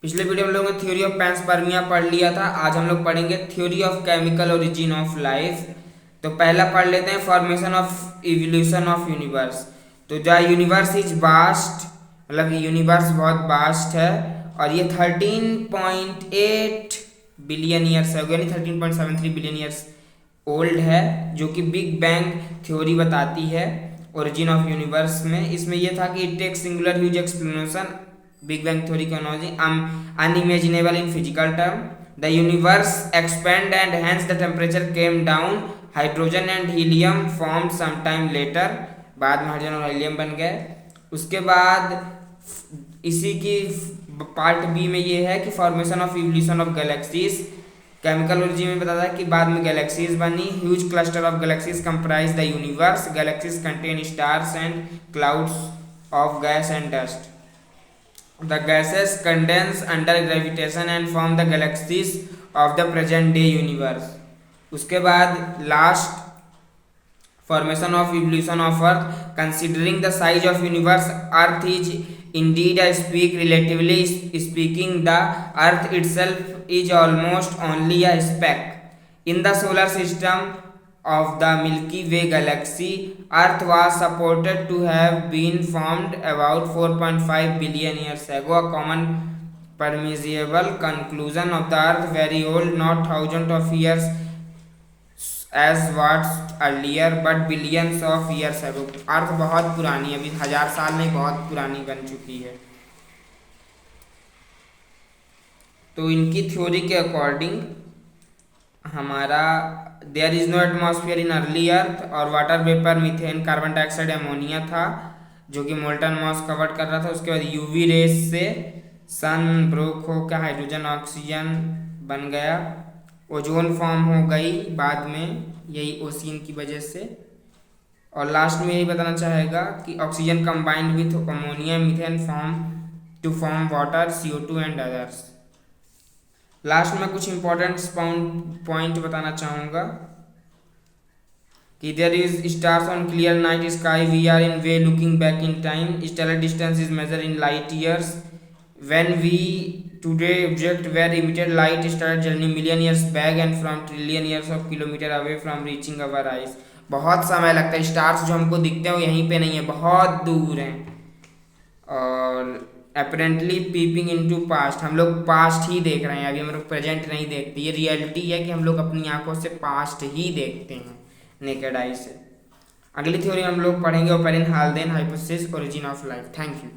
पिछले वीडियो में हम लोगों ने थ्योरी ऑफ पैंसपर्मिया पढ़ लिया था। आज हम लोग पढ़ेंगे theory of chemical origin of life. तो पहला पढ़ लेते हैं formation of evolution of universe. तो द यूनिवर्स इज वास्ट, मतलब यूनिवर्स बहुत वास्ट है और ये 13.8 बिलियन ईयर्स है, यानी 13.73 बिलियन ईयर्स ओल्ड है, जो कि बिग बैंग थ्योरी बताती है ओरिजिन ऑफ यूनिवर्स में। इसमें यह था कि it take singular huge explanation, big bang theory की analogy unimaginable in physical term. The universe expand and hence the temperature came down. Hydrogen and helium formed sometime later. बाद में hydrogen और helium बन गए। उसके बाद इसी की पार्ट बी में ये है कि formation of evolution of galaxies. Chemical origin में बताता है कि बाद में गैलेक्सीज बनी। Huge cluster of galaxies comprise the universe. Galaxies contain stars and clouds of gas and dust. The gases condense under gravitation and form the galaxies of the present day universe. उसके बाद last formation of evolution of earth. Considering the size of universe, earth is indeed a speak. Relatively speaking, the earth itself is almost only a speck in the solar system of the Milky Way galaxy. Earth was supported to have been formed about 4.5 billion years ago. A common permissible conclusion of the earth very old, not thousands of years as was earlier, but billions of years ago. अर्थ बहुत पुरानी, अभी 1000 साल में बहुत पुरानी बन चुकी है। तो इनकी थ्योरी के अकॉर्डिंग हमारा there is no atmosphere in early earth, और water vapour, methane, carbon dioxide, ammonia था जो कि मोल्टन मॉस कवर कर रहा था। उसके बाद यूवी रेस से सन ब्रोक होकर हाइड्रोजन ऑक्सीजन बन गया। ओजोन फॉर्म हो गई बाद में, यही ओशियन की वजह से। और लास्ट में यही बताना चाहेगा कि oxygen combined with ammonia methane form to form water, CO2 and others. Last में कुछ इंपॉर्टेंट पॉइंट बताना चाहूँगा कि there is stars on clear night sky, we are in way looking back in time, stellar distance is measure in light years, when we today object were emitted light start journey million years back and from trillion years of kilometre away from reaching our eyes. बहुत समय लगता है, stars जो हमको दिखते हैं वो यहीं पे नहीं है, बहुत दूर हैं। और अपेरेंटली पीपिंग इनटू पास्ट, हम लोग पास्ट ही देख रहे हैं, अभी हम लोग प्रेजेंट नहीं देखते। ये रियलिटी है कि हम लोग अपनी आंखों से पास्ट ही देखते हैं नेकेड आई से। अगली थ्योरी हम लोग पढ़ेंगे operon Haldane hypothesis origin of life. Thank you.